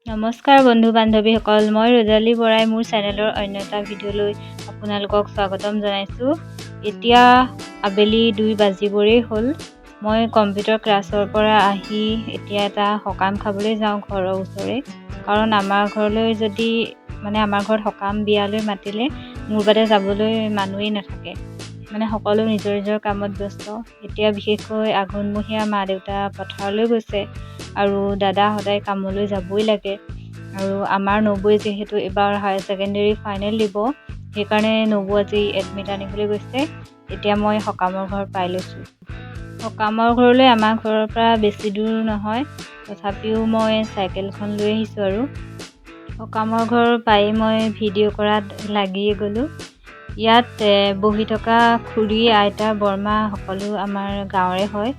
নমস্কাৰ বন্ধু বান্ধৱীসকল, মই ৰজালী বৰাই মোৰ চেনেলৰ অন্য এটা ভিডিঅ'লৈ আপোনালোকক স্বাগতম জনাইছোঁ। এতিয়া আবেলি 2 বাজিবৰেই হ'ল। মই কম্পিউটাৰ ক্লাছৰ পৰা আহি এতিয়া এটা সকাম খাবলৈ যাওঁ ঘৰৰ ওচৰে। কাৰণ আমাৰ ঘৰলৈ যদি আমাৰ ঘৰত সকাম বিয়ালৈ মাতিলে মোৰ বাদে যাবলৈ মানুহেই নাথাকে। সকলো নিজৰ নিজৰ কামত ব্যস্ত। এতিয়া বিশেষকৈ আঘোণমহীয়া মা দেউতা পথাৰলৈ গৈছে আৰু দাদা সদায় কামলৈ যাবই লাগে। আৰু আমাৰ নবৌৱে যিহেতু এবাৰ হায়াৰ ছেকেণ্ডেৰী ফাইনেল দিব, সেইকাৰণে নবৌ আজি এডমিট আনিবলৈ গৈছে। এতিয়া মই সকামৰ ঘৰ পাই লৈছোঁ। সকামৰ ঘৰলৈ আমাৰ ঘৰৰ পৰা বেছি দূৰ নহয়, তথাপিও মই চাইকেলখন লৈ আহিছোঁ আৰু সকামৰ ঘৰ পাই মই ভিডিঅ' কৰাত লাগিয়ে গ'লোঁ। ইয়াত বহি থকা খুৰী, আইতা, বৰমা সকলো আমাৰ গাঁৱৰে হয়।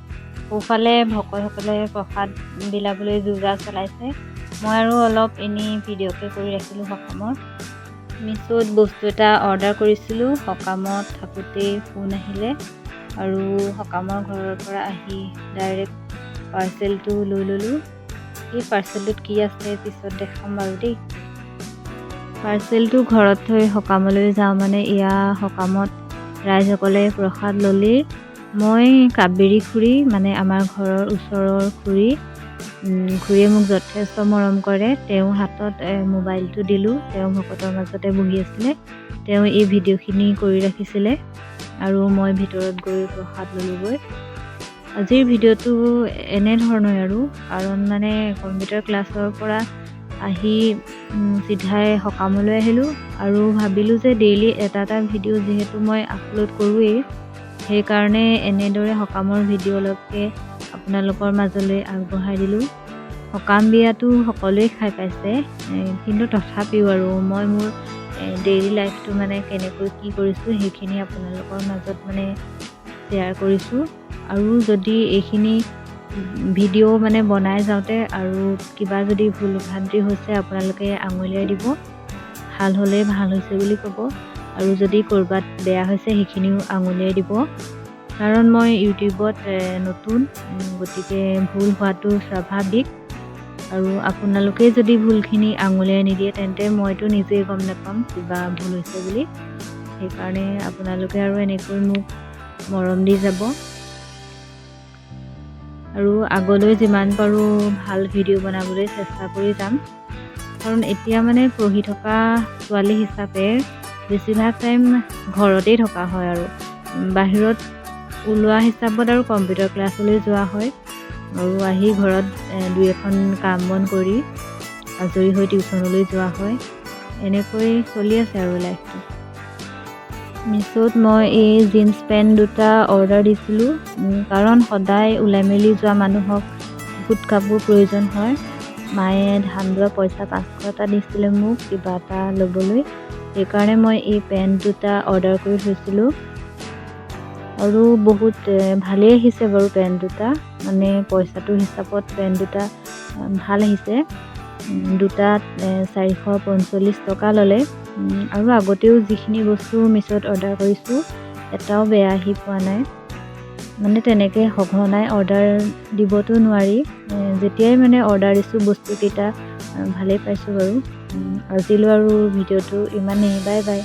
সোঁফালে ভকতসকলে প্ৰসাদ বিলাবলৈ যোজা চলাইছে। মই আৰু অলপ এনেই ভিডিঅ'কে কৰি ৰাখিলোঁ সকামৰ। মিছ'ত বস্তু এটা অৰ্ডাৰ কৰিছিলোঁ, সকামত থাকোঁতেই ফোন আহিলে আৰু সকামৰ ঘৰৰ পৰা আহি ডাইৰেক্ট পাৰ্চেলটো লৈ ল'লোঁ। এই পাৰ্চেলটোত কি আছে পিছত দেখাম বাৰু দেই। পাৰ্চেলটো ঘৰত থৈ সকামলৈ যাওঁ এয়া সকামত ৰাইজসকলে প্ৰসাদ ল'লেই মই কাবেৰী খুৰী আমাৰ ঘৰৰ ওচৰৰ খুৰীয়ে মোক যথেষ্ট মৰম কৰে। তেওঁৰ হাতত মোবাইলটো দিলোঁ। তেওঁ ভকতৰ মাজতে বহি আছিলে। তেওঁ এই ভিডিঅ'খিনি কৰি ৰাখিছিলে আৰু মই ভিতৰত গৈ প্ৰসাদ ল'লোগৈ। আজিৰ ভিডিঅ'টো এনেধৰণে আৰু কাৰণ কম্পিউটাৰ ক্লাছৰ পৰা আহি চিধাই সকামলৈ আহিলোঁ আৰু ভাবিলোঁ যে ডেইলি এটা ভিডিঅ' যিহেতু মই আপলোড কৰোঁৱেই, সেইকাৰণে এনেদৰে সকামৰ ভিডিঅ' অলপকৈ আপোনালোকৰ মাজলৈ আগবঢ়াই দিলোঁ। সকাম বিয়াটো সকলোৱে খাই পাইছে, কিন্তু তথাপিও আৰু মই মোৰ ডেইলি লাইফটো কেনেকৈ কি কৰিছোঁ সেইখিনি আপোনালোকৰ মাজত শ্বেয়াৰ কৰিছোঁ। আৰু যদি এইখিনি ভিডিঅ' বনাই যাওঁতে আৰু কিবা যদি ভুল ভ্ৰান্তি হৈছে আপোনালোকে আঙুলিয়াই দিব। ভাল হ'লে ভাল হৈছে বুলি ক'ব, আৰু যদি ক'ৰবাত বেয়া হৈছে সেইখিনিও আঙুলিয়াই দিব। কাৰণ মই ইউটিউবত নতুন, গতিকে ভুল হোৱাটো স্বাভাৱিক। আৰু আপোনালোকে যদি ভুলখিনি আঙুলিয়াই নিদিয়ে তেন্তে মইতো নিজেই গম নাপাম কিবা ভুল হৈছে বুলি। সেইকাৰণে আপোনালোকে আৰু এনেকৈ মোক মৰম দি যাব আৰু আগলৈ যিমান পাৰোঁ ভাল ভিডিঅ' বনাবলৈ চেষ্টা কৰি যাম। কাৰণ এতিয়া পঢ়ি থকা ছোৱালী হিচাপে বেছিভাগ টাইম ঘৰতেই থকা হয় আৰু বাহিৰত ওলোৱা হিচাপত আৰু কম্পিউটাৰ ক্লাছলৈ যোৱা হয় আৰু আহি ঘৰত 2-এখন কাম বন কৰি আজৰি হৈ টিউশ্যনলৈ যোৱা হয়। এনেকৈ চলি আছে আৰু লাইফটো। মিছ'ত মই এই জিন্স পেণ্ট দুটা অৰ্ডাৰ দিছিলোঁ, কাৰণ সদায় ওলাই মেলি যোৱা মানুহক বহুত কাপোৰ প্ৰয়োজন হয়। মায়ে ধান লোৱা পইচা 500 এটা দিছিলে মোক কিবা এটা ল'বলৈ, সেইকাৰণে মই এই পেণ্ট দুটা অৰ্ডাৰ কৰি থৈছিলোঁ আৰু বহুত ভালেই আহিছে বাৰু পেণ্ট দুটা। পইচাটো হিচাপত পেণ্ট দুটা ভাল আহিছে। দুটাত 445 টকা ল'লে। আৰু আগতেও যিখিনি বস্তু মিছ'ত অৰ্ডাৰ কৰিছোঁ এটাও বেয়া আহি পোৱা নাই। তেনেকৈ সঘনাই অৰ্ডাৰ দিবতো নোৱাৰি। যেতিয়াই অৰ্ডাৰ দিছোঁ বস্তুকেইটা ভালেই পাইছোঁ বাৰু। আজিলৈ আৰু ভিডিঅ'টো ইমানেই। Bye bye.